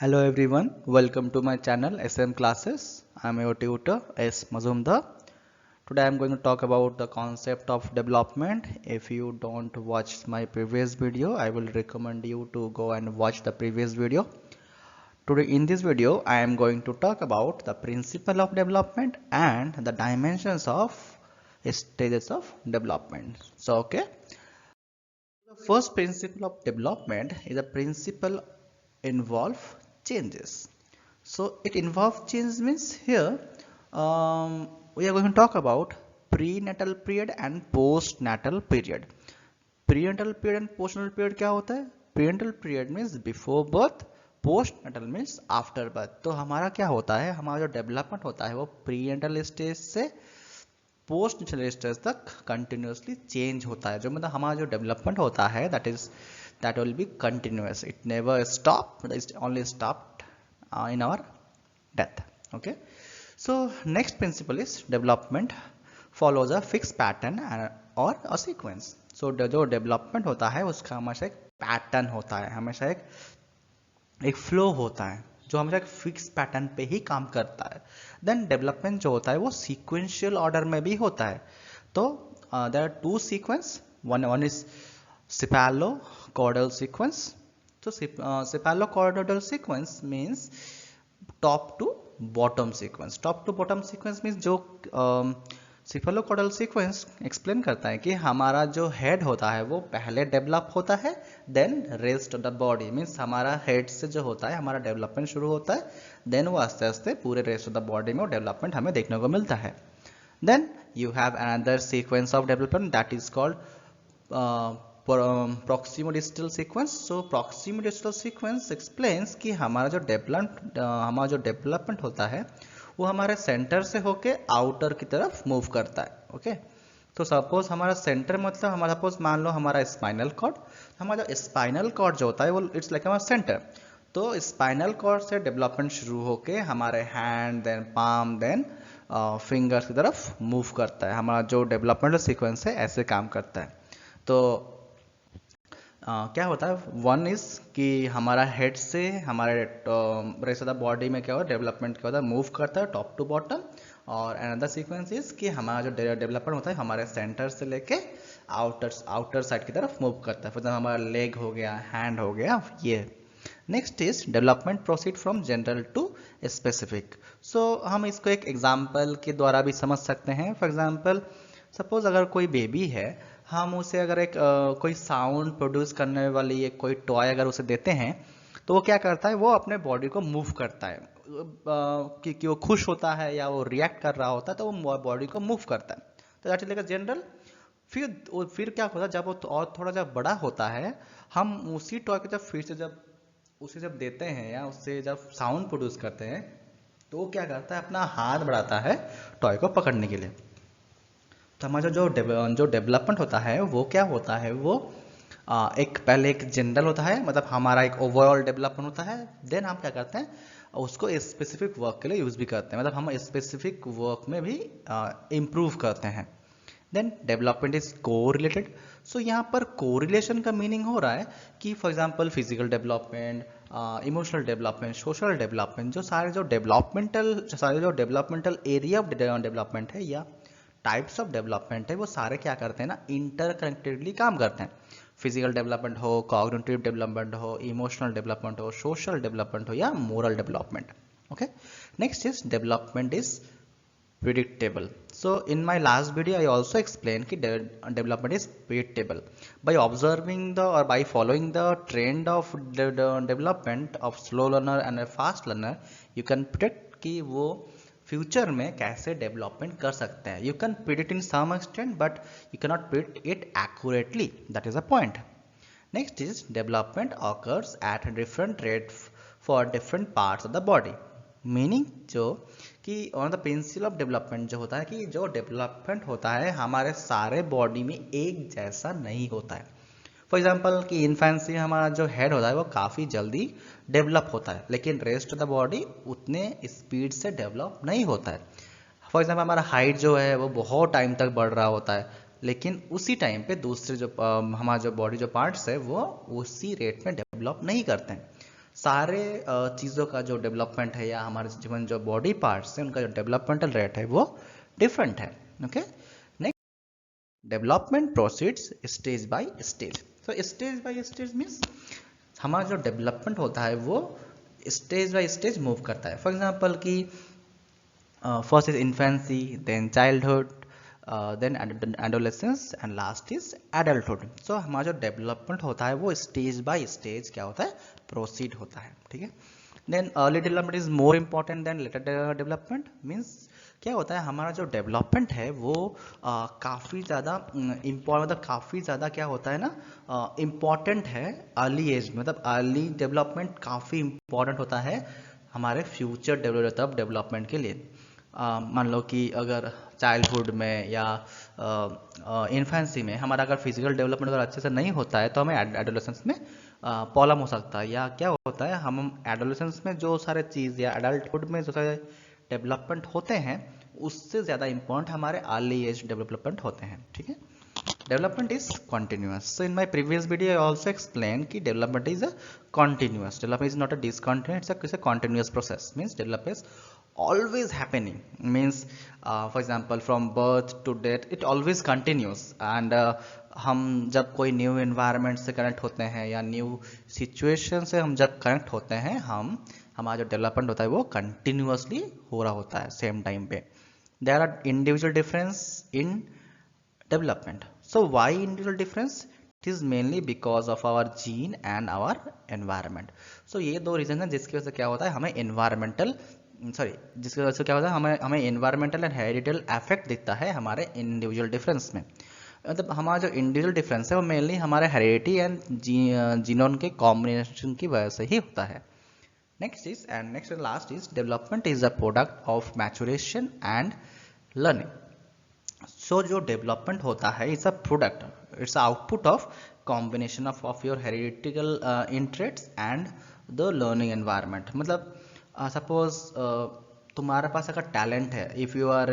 Hello everyone, welcome to my channel SM Classes. I am your tutor S. Mazumdar. Today I am going to talk about the concept of development. If you don't watch my previous video, I will recommend you to go and watch the previous video. Today in this video, I am going to talk about the principle of development and the dimensions of stages of development. The first principle of development is a principle involve changes. So it involves change means here we are going to talk about prenatal period and postnatal period. Prenatal period and postnatal period क्या होता है? Prenatal period means before birth, postnatal means after birth. तो हमारा क्या होता है? हमारा जो डेवलपमेंट होता है वो प्रीनेटल स्टेज से पोस्ट नेटल स्टेज तक कंटिन्यूसली चेंज होता है. जो मतलब हमारा जो डेवलपमेंट होता है that will be continuous. It never stop. It only stopped in our death. Okay. So next principle is development follows a fixed pattern or a sequence. So जो डेवलपमेंट होता है उसका हमेशा एक पैटर्न होता है, हमेशा एक फ्लो होता है जो हमेशा एक फिक्स पैटर्न पे ही काम करता है. देन डेवलपमेंट जो होता है वो सीक्वेंशियल ऑर्डर में भी होता है. तो there are two sequence, one is cephalocaudal sequence. So cephalocaudal sequence means top to bottom sequence. Top to bottom sequence means जो cephalocaudal sequence एक्सप्लेन करता है कि हमारा जो हेड होता है वो पहले डेवलप होता है, then rest of the body means हमारा हेड से जो होता है हमारा डेवलपमेंट शुरू होता है, देन वो आस्ते आस्ते पूरे रेस्ट ऑफ द बॉडी में वो डेवलपमेंट हमें देखने को मिलता है. Then you have another sequence of development that is called proximodistal sequence. So proximodistal sequence explains कि हमारा जो डेवलपमेंट होता है वो हमारे सेंटर से होके आउटर की तरफ मूव करता है. ओके. तो सपोज हमारा सेंटर मतलब हमारा सपोज मान लो हमारा स्पाइनल कॉर्ड, हमारा जो स्पाइनल कॉर्ड जो होता है वो इट्स लाइक हमारा सेंटर. तो स्पाइनल कॉर्ड से डेवलपमेंट शुरू होके हमारे hand, then palm, then fingers की तरफ मूव करता है. हमारा जो डेवलपमेंटल सीक्वेंस है ऐसे काम करता है. तो क्या होता है, वन इज कि हमारा हेड से हमारे रेस्ट ऑफ द बॉडी में क्या होता है डेवलपमेंट क्या होता है मूव करता है टॉप टू बॉटम. और अनदर सीक्वेंस इज कि हमारा जो डेवलपमेंट होता है हमारे सेंटर से लेके आउटर साइड की तरफ मूव करता है. फॉर एग्जाम्पल हमारा लेग हो गया, हैंड हो गया, ये. Next is development proceed from general to specific. So हम इसको एक एग्जाम्पल के द्वारा भी समझ सकते हैं. फॉर एग्जाम्पल सपोज अगर कोई बेबी है, हम उसे अगर एक कोई साउंड प्रोड्यूस करने वाली एक कोई टॉय अगर उसे देते हैं तो वो क्या करता है, वो अपने बॉडी को मूव करता है कि वो खुश होता है या वो रिएक्ट कर रहा होता है तो वो बॉडी को मूव करता है. तो दैट इज लाइक जनरल. फिर क्या होता है जब वो और थोड़ा जब बड़ा होता है, हम उसी टॉय को जब फिर से जब उसे जब देते हैं या उससे जब साउंड प्रोड्यूस करते हैं तो वो क्या करता है, अपना हाथ बढ़ाता है टॉय को पकड़ने के लिए. तो हमारा जो डेवलपमेंट होता है वो क्या होता है, वो एक पहले एक जनरल होता है, मतलब हमारा एक ओवरऑल डेवलपमेंट होता है. देन हम क्या करते हैं उसको स्पेसिफिक वर्क के लिए यूज भी करते हैं, मतलब हम स्पेसिफिक वर्क में भी इम्प्रूव करते हैं. Then development is correlated. So यहाँ पर कोरिलेशन का मीनिंग हो रहा है कि for example physical development, emotional development, social development, जो सारे जो डेवलपमेंटल एरिया ऑफ डेवलपमेंट है या टाइप्स ऑफ डेवलपमेंट है वो सारे क्या करते हैं ना, इंटरकनेक्टेडली काम करते हैं. फिजिकल डेवलपमेंट हो, कॉग्निटिव डेवलपमेंट हो, इमोशनल डेवलपमेंट हो, सोशल डेवलपमेंट हो या moral development. Okay. Next is development is predictable. So in my last video I also explained कि development is predictable. By observing or by following the trend of the development of slow learner and a fast learner, you can predict कि वो future में कैसे development कर सकते हैं. You can predict in some extent but you can not predict it accurately. That is a point. Next is development occurs at different rate for different parts of the body. Meaning जो कि on the principle of development जो होता है कि जो development होता है हमारे सारे बॉडी में एक जैसा नहीं होता है. फॉर एग्जाम्पल कि इन्फेंसी हमारा जो हेड होता है वो काफ़ी जल्दी डेवलप होता है, लेकिन रेस्ट ऑफ द बॉडी उतने स्पीड से डेवलप नहीं होता है. फॉर एग्जाम्पल हमारा हाइट जो है वो बहुत टाइम तक बढ़ रहा होता है, लेकिन उसी टाइम पे दूसरे जो हमारा जो बॉडी जो पार्ट्स है वो उसी रेट में डेवलप नहीं करते हैं. सारे चीज़ों का जो डेवलपमेंट है या हमारे जीवन जो बॉडी पार्ट्स है उनका जो डेवलपमेंटल रेट है वो डिफरेंट है। Okay, next, development proceeds stage by stage. तो स्टेज बाय स्टेज मीन्स हमारा जो डेवलपमेंट होता है वो स्टेज बाय स्टेज मूव करता है। फॉर एग्जांपल कि first is infancy, then childhood, then adolescence and last is adulthood. So हमारा जो डेवलपमेंट होता है वो स्टेज बाय स्टेज क्या होता है, प्रोसीड होता है। ठीक है, then early development is more important than later development. Means क्या होता है, हमारा जो डेवलपमेंट है वो काफ़ी ज़्यादा मतलब काफ़ी ज़्यादा क्या होता है ना, इम्पॉर्टेंट है अर्ली एज में। मतलब अर्ली डेवलपमेंट काफ़ी इम्पॉर्टेंट होता है हमारे फ्यूचर डेवलपमेंट के लिए। मान लो कि अगर चाइल्डहुड में या इन्फेंसी में हमारा अगर फिजिकल डेवलपमेंट अगर अच्छे से नहीं होता है तो हमें एडोलेसेंस में प्रॉब्लम हो सकता है। या क्या होता है, हम एडोलेसेंस में जो सारे चीज़ या एडल्टहुड में जो सारे डेवलपमेंट होते हैं उससे ज़्यादा इम्पोर्टेंट हमारे अर्ली एज डेवलपमेंट होते हैं। ठीक है, development is continuous. So in my previous video I also explained कि development is a continuous. Development is not a discontinuous, it's a continuous process. Means development is always happening. Means for example from birth to death it always continues. And हम जब कोई new environment से connect होते हैं या new situation से हम जब कनेक्ट होते हैं हमारा जो डेवलपमेंट होता है वो कंटिन्यूसली हो रहा होता है सेम टाइम पे। There are individual difference in development. So why individual difference? It is mainly because of our gene and our environment. So ये दो रीजन है जिसकी वजह से क्या होता है, हमें जिसकी वजह से क्या होता है, हमें एनवायरमेंटल एंड हेरिडिटल इफेक्ट दिखता है हमारे इंडिविजुअल डिफरेंस में। मतलब हमारा जो इंडिविजुअल डिफरेंस है वो मेनली हमारे हेरिडिटी एंड जीनोम के कॉम्बिनेशन की वजह से ही होता है। Next and last is development is a product of maturation and learning. So जो डेवलपमेंट होता है it's a product, it's output of combination of your hereditical in traits and the learning environment. मतलब सपोज तुम्हारे पास अगर टैलेंट है, if you are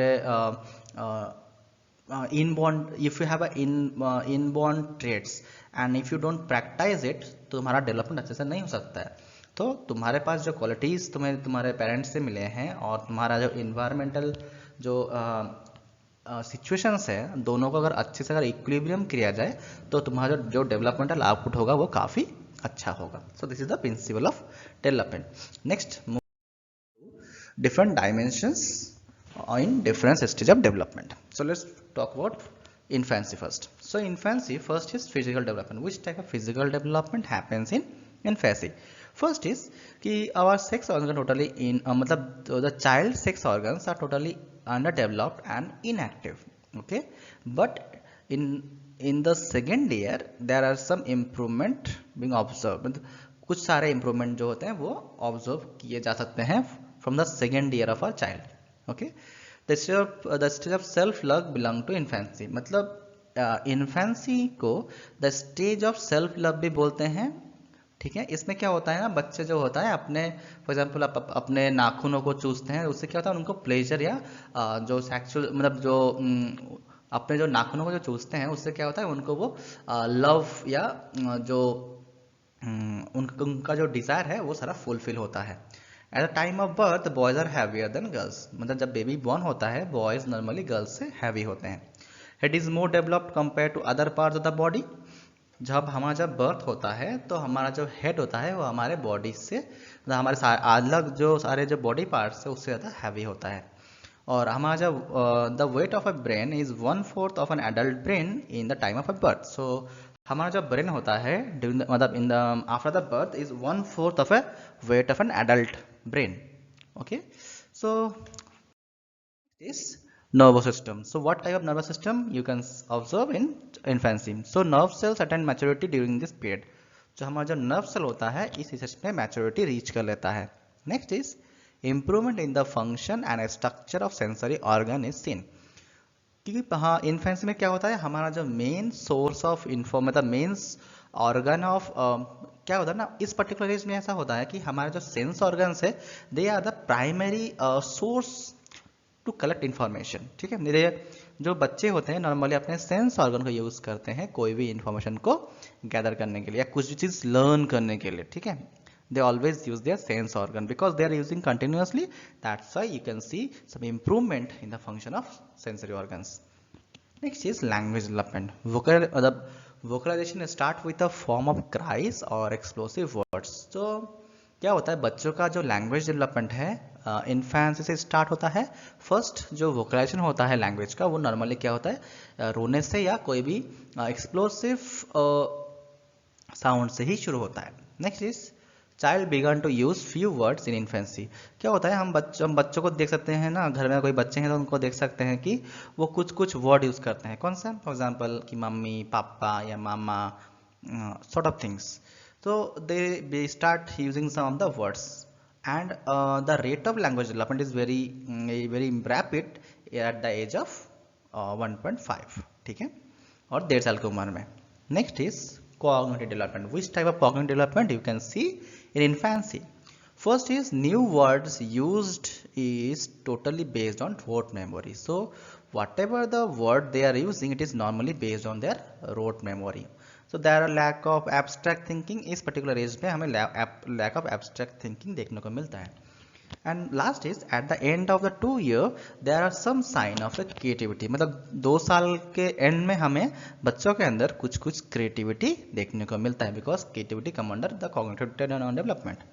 inborn, if you have a inborn traits and if you don't practice it तो तुम्हारा development अच्छे से नहीं हो सकता है। तो तुम्हारे पास जो क्वालिटीज़ तुम्हें तुम्हारे पेरेंट्स से मिले हैं और तुम्हारा जो इन्वायरमेंटल जो सिचुएशंस है दोनों को अगर अच्छे से अगर इक्विलिब्रियम किया जाए तो तुम्हारा जो डेवलपमेंटल आउटपुट होगा वो काफ़ी अच्छा होगा। So this is the principle of development. Next, different dimensions in different stage of development. So let's talk about infancy first. So infancy first is physical development. Which type of physical development happens in infancy? First is कि our sex organ totally in मतलब the child sex organs are totally underdeveloped and inactive. Okay, but in the second year there are some improvement being observed. मतलब कुछ सारे improvement जो होते हैं वो observe किए जा सकते हैं from the second year of our child. Okay, the stage of self love belong to infancy. मतलब infancy को the stage of self love भी बोलते हैं। ठीक है, इसमें क्या होता है ना, बच्चे जो होता है अपने फॉर एग्जाम्पल अपने नाखूनों को चूसते हैं, उससे क्या होता है उनको प्लेजर या जो सेक्सुअल मतलब जो अपने जो नाखूनों को जो चूसते हैं उससे क्या होता है उनको वो लव या जो उनका जो डिज़ायर है वो सारा फुलफिल होता है। At the time of birth boys are heavier than girls. मतलब जब बेबी बॉर्न होता है बॉयज नॉर्मली गर्ल्स से हैवी होते हैं। Head is more developed compare to other parts of the body. जब बर्थ होता है तो हमारा जो हेड होता है वो हमारे बॉडी से मतलब हमारे अलग जो सारे जो बॉडी पार्ट्स है उससे ज़्यादा हैवी होता है। और हमारा जब the weight of a brain is 1/4 of an adult brain in the time of a birth. So हमारा जो ब्रेन होता है मतलब in the after the birth is 1/4 of a weight of an adult brain. Okay, so this nervous system. So what type of nervous system you can observe in infancy? So nerve cells attain maturity during this period. जो हमारा जो nerve cell होता है इस stage में maturity reach कर लेता है। Next is improvement in the function and structure of sensory organ is seen. क्योंकि हाँ इन्फेंसी में क्या होता है हमारा जो मेन सोर्स ऑफ इन्फो मतलब मेन ऑर्गन ऑफ क्या होता है ना, इस पर्टिकुलर एज में ऐसा होता है कि हमारे जो सेंस ऑर्गन्स है they are the primary source to collect information. ठीक है, मेरे जो बच्चे होते हैं नॉर्मली अपने सेंस ऑर्गन को यूज़ करते हैं कोई भी इन्फॉर्मेशन को गैदर करने के लिए या कुछ भी चीज़ लर्न करने के लिए। ठीक है, They always use their sense organ because they are using continuously. That's why you can see some improvement in the function of sensory organs. Next is language development. The vocalization start with a form of cries or explosive words. So क्या होता है बच्चों का जो language development है infancy से start होता है. फर्स्ट जो वोकलाइजेशन होता है लैंग्वेज का वो नॉर्मली क्या होता है रोने से या कोई भी एक्सप्लोसिव साउंड से ही शुरू होता है. Next is child began to use few words in infancy. क्या होता है हम बच्चों को देख सकते हैं ना, घर में कोई बच्चे हैं तो उनको देख सकते हैं कि वो कुछ कुछ वर्ड यूज करते हैं. कौन सा? फॉर एग्जाम्पल कि मम्मी, पापा या मामा, sort of things. So they start using some of the words, and the rate of language development is very rapid at the age of 1.5. ठीक है, और 1.5 साल की उम्र में. Next is cognitive development. Which type of cognitive development you can see in infancy? First is new words used is totally based on rote memory. So whatever the word they are using, it is normally based on their rote memory. So there are lack of abstract thinking. इस particular age में हमें lack of abstract thinking देखने को मिलता है. And last is at the end of the 2 year there are some sign of the creativity. मतलब 2 साल के end में हमें बच्चों के अंदर कुछ कुछ creativity देखने को मिलता है because creativity come under the cognitive development.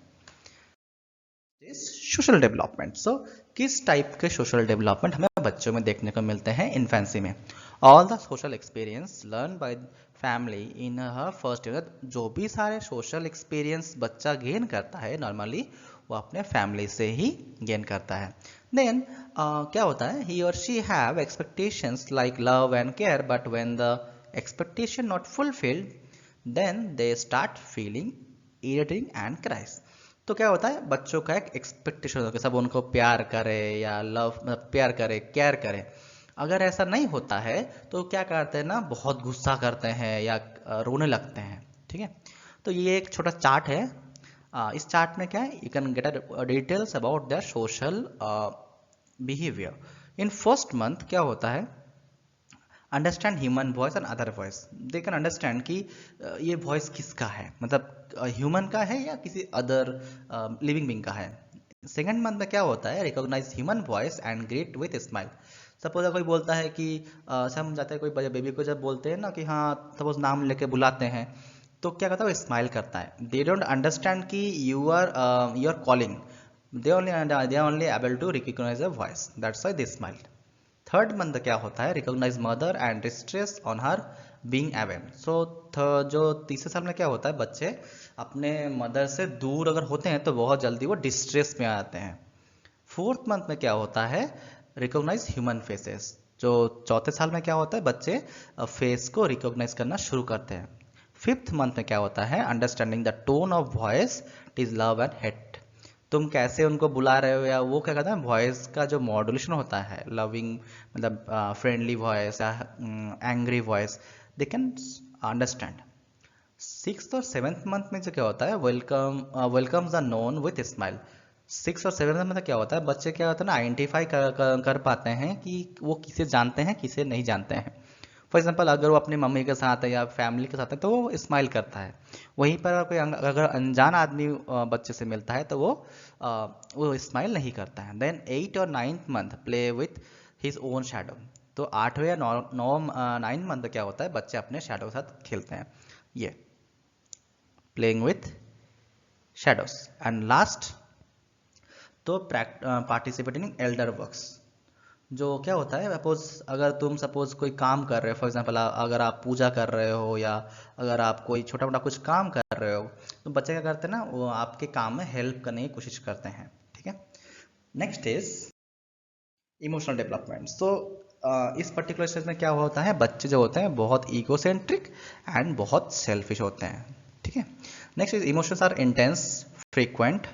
Social development. So किस टाइप के सोशल डेवलपमेंट हमें बच्चों में देखने को मिलते हैं इन्फेंसी में? All the social experience learn by family in her first year. जो भी सारे सोशल एक्सपीरियंस बच्चा गेन करता है नॉर्मली वो अपने फैमिली से ही गेन करता है. देन क्या होता है ही और she have expectations like love and care, but when the expectation not fulfilled then they start feeling irritating and cries. तो क्या होता है बच्चों का एक एक्सपेक्टेशन होता है सब उनको प्यार करे या लव प्यार करे केयर करे. अगर ऐसा नहीं होता है तो क्या करते हैं ना बहुत गुस्सा करते हैं या रोने लगते हैं. ठीक है, तो ये एक छोटा चार्ट है. इस चार्ट में क्या है you can get details about their social behaviour. In first month क्या होता है understand human voice and other voice. They can understand कि ये वॉइस किसका है, मतलब ह्यूमन का है या किसी अदर लिविंग बीइंग का है. सेकेंड मंथ में क्या होता है recognise human voice and greet with smile. Suppose कोई बोलता है कि हम जाते हैं कोई बेबी को जब बोलते हैं ना कि हाँ सपोज नाम लेके बुलाते हैं तो क्या करता है वो स्माइल करता है. दे डोंट अंडरस्टैंड कि you are calling. They only able to recognise a voice, that's why they smile. Third month क्या होता है recognise mother and distress on her being away. So जो तीसरे साल में क्या होता है बच्चे अपने मदर से दूर अगर होते हैं तो बहुत जल्दी वो डिस्ट्रेस में आ जाते हैं. फोर्थ मंथ में क्या होता है रिकॉग्नाइज ह्यूमन फेसेस. जो चौथे साल में क्या होता है बच्चे फेस को रिकॉग्नाइज करना शुरू करते हैं. फिफ्थ मंथ में क्या होता है understanding the tone of voice is love and hate. तुम कैसे उनको बुला रहे हो या वो क्या कहता है वॉइस का जो मॉड्यूलेशन होता है लविंग मतलब फ्रेंडली वॉइस या angry voice they can understand. Sixth और सेवेंथ मंथ में जो क्या होता है welcomes the known with smile. Six और सेवेंथ में क्या होता है बच्चे क्या होता है ना आइडेंटिफाई कर पाते हैं कि वो किसे जानते हैं किसे नहीं जानते हैं. फॉर एग्जाम्पल अगर वो अपनी मम्मी के साथ है या फैमिली के साथ है तो वो स्माइल करता है. वहीं पर कोई अगर अनजान आदमी बच्चे से मिलता है तो वो स्माइल नहीं करता है. देन 8 और 9th month play with his own shadow. तो 8वें या 9th मंथ क्या होता है बच्चे अपने शैडो के साथ खेलते हैं, ये playing with shadows. And last तो पार्टिसिपेटिंग इन एल्डर वर्क्स. जो क्या होता है अगर तुम सपोज कोई काम कर रहे हो फॉर एग्जांपल अगर आप पूजा कर रहे हो या अगर आप कोई छोटा मोटा कुछ काम कर रहे हो तो बच्चे क्या करते हैं ना वो आपके काम में हेल्प करने की कोशिश करते हैं. ठीक है, नेक्स्ट इज इमोशनल डेवलपमेंट. सो इस पर्टिकुलर स्टेज में क्या होता है बच्चे जो होते हैं बहुत ईगोसेंट्रिक एंड बहुत सेल्फिश होते हैं. ठीक है, next is emotions are intense frequent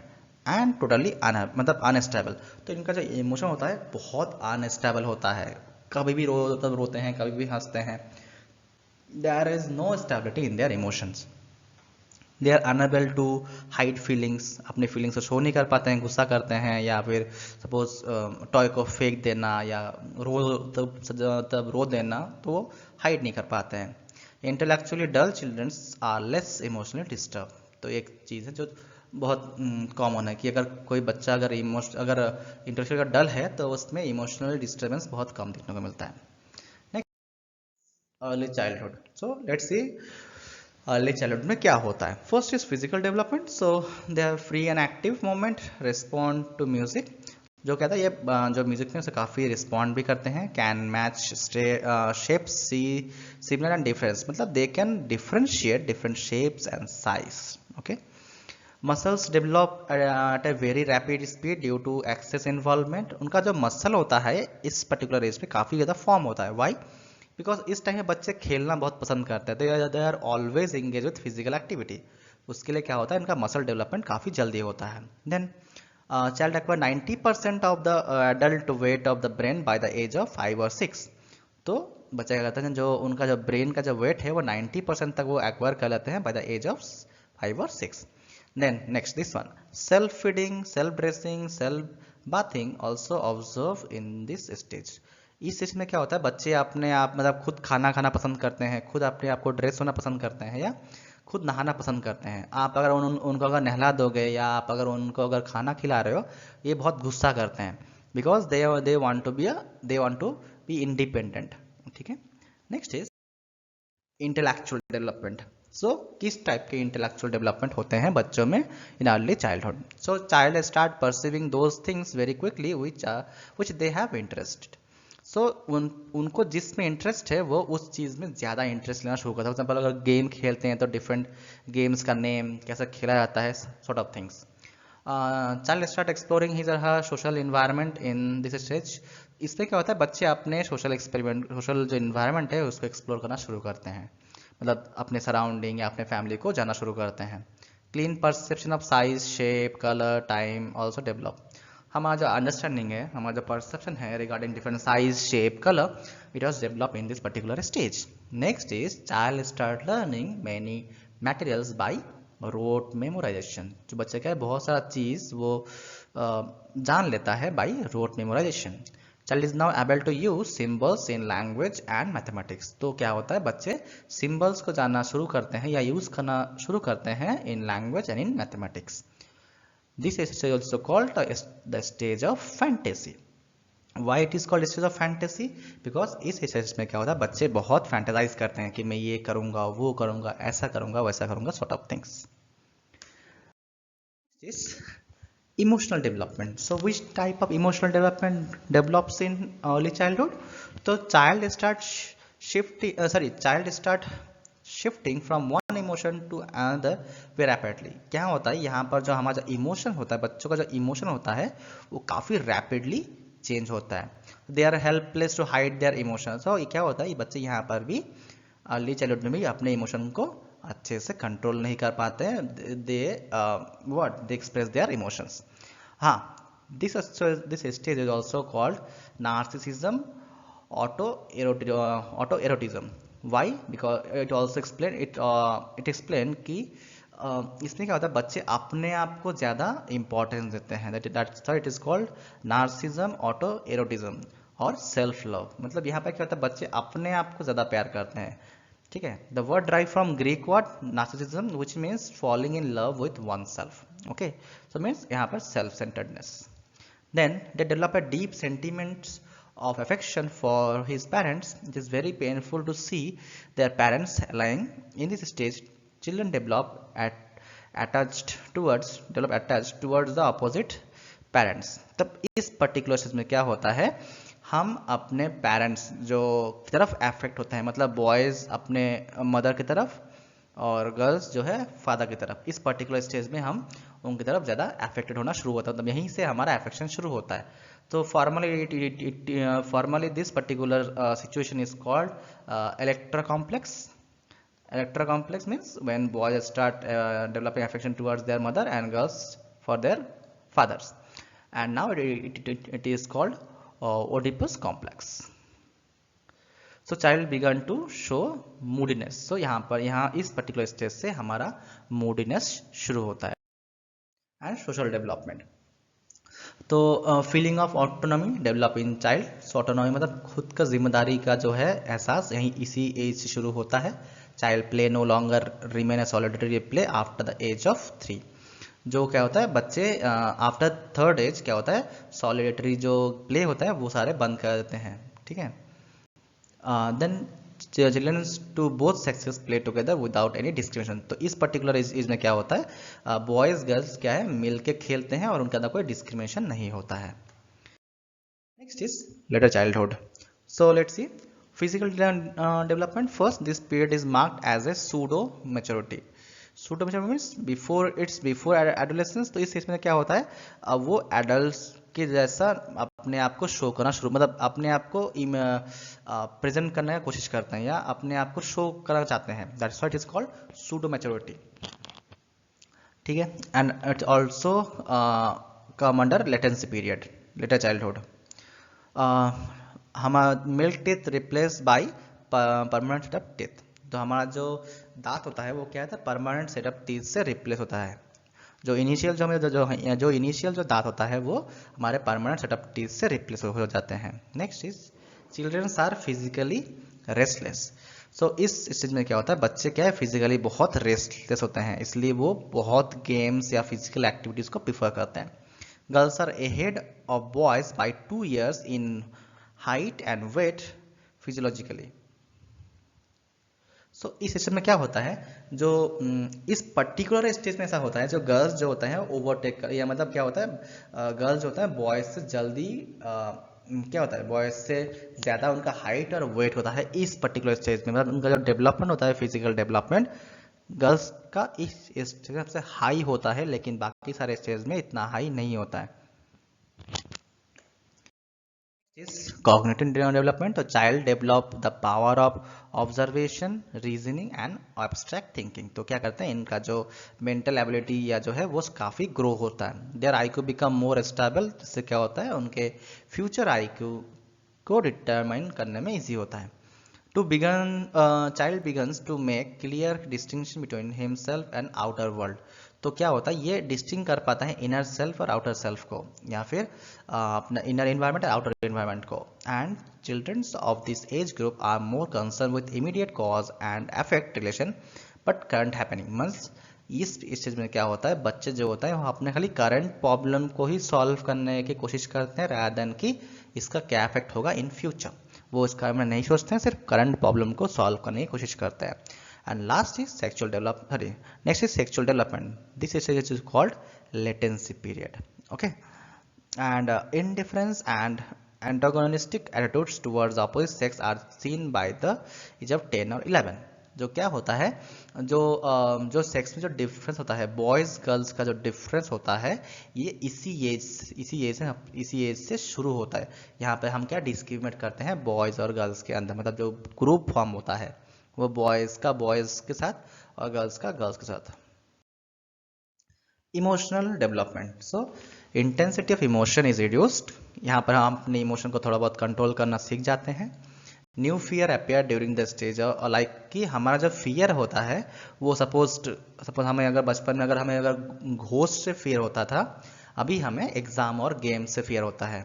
and totally मतलब अनस्टेबल. तो इनका जो इमोशन होता है बहुत अनस्टेबल होता है, कभी भी रोते हैं कभी भी हंसते हैं. There is no stability in their emotions. They are unable to hide feelings. अपनी फीलिंग्स को शो नहीं कर पाते हैं, गुस्सा करते हैं या फिर सपोज टॉय को फेंक देना या तब रो देना तो वो हाइड नहीं कर पाते हैं. Intellectually dull childrens are less emotionally disturb. तो एक चीज़ है जो बहुत कॉमन है कि अगर कोई बच्चा अगर इंटेलेक्चुअल का डल है तो उसमें इमोशनल डिस्टर्बेंस बहुत कम देखने को मिलता है। Next, early childhood. So let's see early childhood में क्या होता है। First is physical development. So they are free and active moment, respond to music. जो कहता है ये जो म्यूजिक में से काफ़ी रिस्पॉन्ड भी करते हैं। Can match shapes, see similar and difference, मतलब they can differentiate different shapes and size. Okay. Muscles develop at a very rapid speed due to excess involvement. उनका जो मसल होता है इस पर्टिकुलर एज पे काफ़ी ज़्यादा फॉर्म होता है। वाई? बिकॉज इस टाइम में बच्चे खेलना बहुत पसंद करते हैं, they are always engage with physical activity. उसके लिए क्या होता है, इनका मसल डेवलपमेंट काफ़ी जल्दी होता है। Then child acquire 90% of the adult weight of the brain by the age of 5 or 6। तो बच्चे क्या करते हैं, जो उनका जो ब्रेन का जो वेट है वो 90% तक वो एक्वायर कर लेते हैं बाय द एज ऑफ 5 और 6। Then next this one, self feeding, self dressing, self bathing also observe in this stage. इस स्टेज में क्या होता है, बच्चे अपने आप मतलब खुद खाना खाना पसंद करते हैं, खुद अपने आप को ड्रेस होना पसंद करते हैं, या खुद नहाना पसंद करते हैं। आप अगर उनको अगर नहला दोगे या आप अगर उनको अगर खाना खिला रहे हो, ये बहुत गुस्सा करते हैं, because they want to be independent. ठीक है। Next is intellectual development. So किस टाइप के इंटेलेक्चुअल डेवलपमेंट होते हैं बच्चों में in early childhood. So child start perceiving those things very quickly which they have interest. So उनको जिसमें इंटरेस्ट है वो उस चीज़ में ज़्यादा इंटरेस्ट लेना शुरू करता है। फॉर एग्जाम्पल अगर गेम खेलते हैं तो डिफरेंट गेम्स का नेम कैसे खेला जाता है, sort of things. Child start exploring his और her social environment in this stage. इसमें क्या होता है, बच्चे अपने सोशल जो इन्वायरमेंट है उसको एक्सप्लोर करना शुरू करते हैं, मतलब अपने सराउंडिंग या अपने फैमिली को जानना शुरू करते हैं। Clean perception of size, shape, colour, time also develop. हमारा जो अंडरस्टैंडिंग है, हमारा जो परसेप्शन है regarding different size, shape, colour, it was develop in this particular stage. Next is child start learning many materials by rote memorisation. जो बच्चे का है बहुत सारा चीज़ वो जान लेता है by rote memorisation. Child is now able to use symbols in language and mathematics. तो क्या होता है, बच्चे सिम्बल्स को जानना शुरू करते हैं या यूज करना शुरू करते हैं इन language and in mathematics. This is also called the stage of fantasy. Why it is called stage of fantasy? Because इस स्टेज में क्या होता है, बच्चे बहुत फैंटेसाइज करते हैं कि मैं ये करूँगा, वो करूँगा, ऐसा करूँगा, वैसा करूँगा, sort of things. This emotional development. So which type of emotional development develops in early childhood? तो child start shifting from one emotion to another very rapidly. क्या होता है यहाँ पर, जो हमारा जो इमोशन होता है, बच्चों का जो इमोशन होता है वो काफ़ी रैपिडली चेंज होता है। They are helpless to hide their emotions. तो क्या होता है, ये बच्चे यहाँ पर भी अर्ली चाइल्डहुड में भी अपने इमोशन को अच्छे से कंट्रोल नहीं कर पाते हैं। They express their emotions. हाँ, this stage is also called narcissism, auto eroticism. Why? Because it also explain कि इसमें क्या होता है, बच्चे अपने आप को ज़्यादा इंपॉर्टेंस देते हैं। That's it is called narcissism, auto eroticism और सेल्फ लव। मतलब यहाँ पर क्या होता है, बच्चे अपने आप को ज़्यादा प्यार करते हैं। ठीक है। The word drive from Greek word narcissism which means falling in love with one self. Okay. So means यहाँ पर self centredness. Then they develop a deep sentiments of affection for his parents. It is very painful to see their parents lying. In this stage, children develop attached towards the opposite parents. तब इस particular stage में क्या होता है, हम अपने parents जो की तरफ अफेक्ट होते हैं, मतलब बॉयज़ अपने मदर की तरफ और गर्ल्स जो है फादर की तरफ। इस पर्टिकुलर स्टेज में हम उनकी तरफ ज़्यादा अफेक्टेड होना शुरू होता है, मतलब यहीं से हमारा अफेक्शन शुरू होता है। तो formally this particular situation is called electra complex. Electra complex means when boys start developing affection towards their mother and girls for their fathers. And now it is called Oedipus complex. So child began to show moodiness. So यहाँ इस particular stage से हमारा moodiness शुरू होता है। And social development. तो feeling of autonomy develop in child. So autonomy मतलब खुद का जिम्मेदारी का जो है एहसास यहीं इसी एज से शुरू होता है। Child play no longer remain a solitary play after the age of 3। जो क्या होता है बच्चे आफ्टर थर्ड एज क्या होता है सॉलिडेटरी जो प्ले होता है वो सारे बंद कर देते हैं, ठीक है। Then children to both sexes play together without any discrimination. तो इस पर्टिकुलर एज में क्या होता है बॉयज गर्ल्स क्या है मिल के खेलते हैं और उनके अंदर कोई डिस्क्रिमिनेशन नहीं होता है। Next is letter childhood. So let's C physical development. First, this period is marked as a pseudo maturity. Pseudo maturity means before adolescence. तो इस केस में क्या होता है अब वो एडल्ट के जैसा अपने आप को शो करना शुरू मतलब अपने आप को प्रेजेंट करने की कोशिश करते हैं या अपने आप को शो करना चाहते हैं। That's why it is called pseudo maturity, ठीक है। And it also come under latency period, later childhood. हमारा milk teeth replace by permanent setup teeth. तो हमारा जो दांत होता है वो क्या है परमानेंट सेटअप टीथ से रिप्लेस होता है। जो इनिशियल जो इनिशियल जो दांत होता है वो हमारे परमानेंट सेटअप टीथ से रिप्लेस हो जाते हैं। Next is childrens are physically restless. So इस स्टेज में क्या होता है बच्चे क्या है फिजिकली बहुत रेस्टलेस होते हैं, इसलिए वो बहुत गेम्स या फिजिकल एक्टिविटीज को प्रीफर करते हैं। Girls are ahead of boys by 2 years in height and weight physiologically. So इस स्टेज में क्या होता है जो इस पर्टिकुलर स्टेज में ऐसा होता है जो गर्ल्स जो होता है ओवरटेक कर या मतलब क्या होता है गर्ल्स जो होता है बॉयज से जल्दी क्या होता है बॉयज से ज़्यादा उनका हाइट और वेट होता है इस पर्टिकुलर स्टेज में। मतलब उनका जो डेवलपमेंट होता है फिजिकल डेवलपमेंट गर्ल्स का इस स्टेज में सबसे हाई होता है, लेकिन बाकी सारे स्टेज में इतना हाई नहीं होता है। Cognitive development. तो child develop the power of observation reasoning and abstract thinking. तो क्या करते हैं इनका जो मेंटल एबिलिटी या जो है वो काफ़ी ग्रो होता है। Their IQ become more stable, जिससे क्या होता है उनके फ्यूचर आईक्यू को डिटरमाइन करने में ईजी होता है। To begin, child begins to make clear distinction between himself and outer world. तो क्या होता है ये डिस्टिंग कर पाता है इनर सेल्फ और आउटर सेल्फ को या फिर अपना इनर इन्वायरमेंट और आउटर इन्वायरमेंट को। And childrens of this age group are more concern with immediate cause and effect relation but current happening. Means इस स्टेज में क्या होता है बच्चे जो होता है वो अपने खाली करंट प्रॉब्लम को ही सॉल्व करने की कोशिश करते हैं रादर देन कि इसका क्या इफेक्ट होगा इन फ्यूचर। वो इसका बारे में नहीं सोचते हैं, सिर्फ करंट प्रॉब्लम को सॉल्व करने की कोशिश करते हैं। And last is sexual development, next is sexual development. This stage is called latency period, okay. And indifference and antagonistic attitudes towards opposite sex are seen by the age of 10 और 11। जो क्या होता है जो सेक्स में जो difference होता है बॉयज गर्ल्स का जो डिफरेंस होता है ये इसी एज से शुरू होता है। यहाँ पे हम क्या डिस्क्रिमिनेट करते हैं बॉयज और गर्ल्स के अंदर, मतलब जो ग्रुप फॉर्म होता है वो बॉयज का बॉयज के साथ और गर्ल्स का गर्ल्स के साथ। Emotional development. So intensity of emotion is reduced. यहाँ पर हम अपने इमोशन को थोड़ा बहुत कंट्रोल करना सीख जाते हैं। New fear appear during the stage like कि हमारा जो फियर होता है वो सपोज हमें अगर बचपन में हमें घोस्ट से फियर होता था, अभी हमें एग्जाम और गेम से फियर होता है,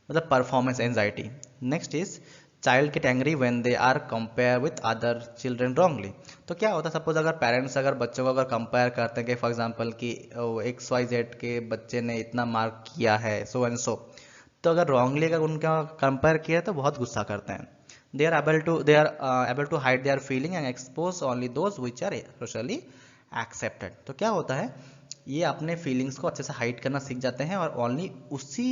मतलब performance anxiety. Next is child get angry when they are compare with other children wrongly. तो क्या होता है सपोज अगर पेरेंट्स अगर बच्चों को अगर कंपेयर करते हैं कि फॉर एग्जांपल कि XYZ के बच्चे ने इतना मार्क किया है सो एंड सो, तो अगर रॉन्गली अगर उनका कंपेयर किया तो बहुत गुस्सा करते हैं। they are able to hide their feeling and expose only those which are socially accepted। तो क्या होता है ये अपने फीलिंग्स को अच्छे से हाइड करना सीख जाते हैं और ओनली उसी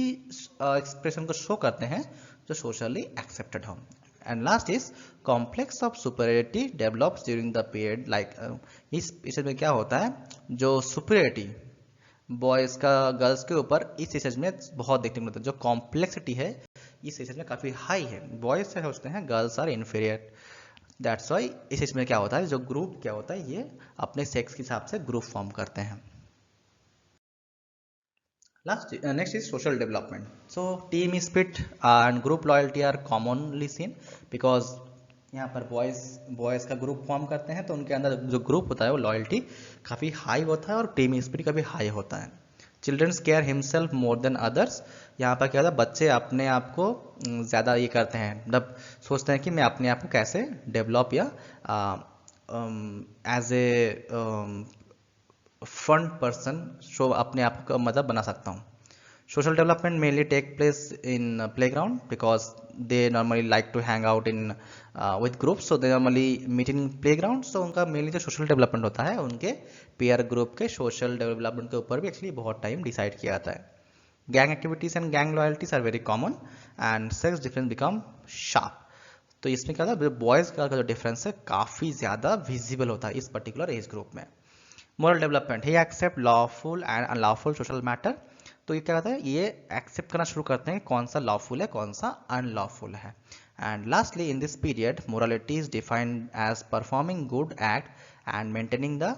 एक्सप्रेशन को शो करते हैं जो सोशली एक्सेप्टेड हो। And last is complex of superiority develops during the period like इस में क्या होता है जो सुपरियरिटी बॉयज का गर्ल्स के ऊपर इस स्टेज में बहुत देखने को मिलता है। जो कॉम्प्लेक्सिटी है इस स्टेज में काफ़ी हाई है, बॉयज से सोचते हैं girls are inferior. That's why इस स्टेज में क्या होता है जो ग्रुप क्या होता है ये अपने सेक्स के हिसाब से ग्रुप फॉर्म करते हैं। Next is social development. So team spirit and group loyalty are commonly seen because यहाँ पर बॉयज का ग्रुप फॉर्म करते हैं तो उनके अंदर जो ग्रुप होता है वो लॉयल्टी काफ़ी हाई होता है और टीम स्पिरिट काफ़ी हाई होता है। Childrens care himself more than others. यहाँ पर क्या होता है बच्चे अपने आप को ज़्यादा ये करते हैं, मतलब सोचते हैं कि मैं अपने आप को कैसे डेवलप या as a front person show अपने आप को मतलब बना सकता हूँ। Social development mainly take place in playground because they normally like to hang out in with groups, so they normally meet in playground. So उनका mainly जो social development होता है उनके peer group के social development के ऊपर भी actually बहुत time decide किया जाता है. Gang activities and gang loyalties are very common and sex difference become sharp. तो इसमें क्या था, बॉयज़ का जो डिफरेंस है काफ़ी ज़्यादा विजिबल होता है इस पर्टिकुलर एज ग्रुप में. Moral development, he accept lawful and unlawful social matter. तो ये क्या कहता है, ये एक्सेप्ट करना शुरू करते हैं कौन सा लॉफुल है कौन सा अनलॉफुल है. And lastly in this period morality is defined as performing good act and maintaining the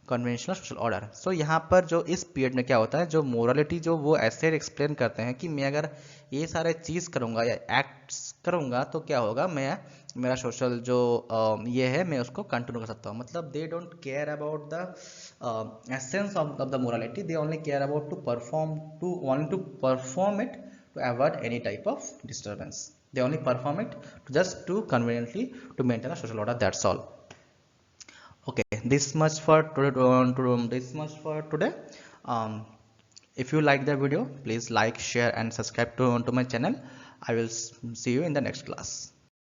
conventional social order. So यहाँ पर जो इस पीरियड में क्या होता है, जो मोरालिटी जो वो ऐसे एक्सप्लेन करते हैं कि मैं अगर ये सारे चीज़ करूँगा या एक्ट्स करूँगा तो क्या होगा, मैं मेरा सोशल जो ये है मैं उसको कंटिन्यू कर सकता हूँ. मतलब they don't care about the essence of the morality, they only care about to perform it to avoid any type of disturbance. They only perform it just to conveniently to maintain a social order. That's all. Okay, this much for today. If you like the video, please like, share and subscribe to my channel. I will see you in the next class.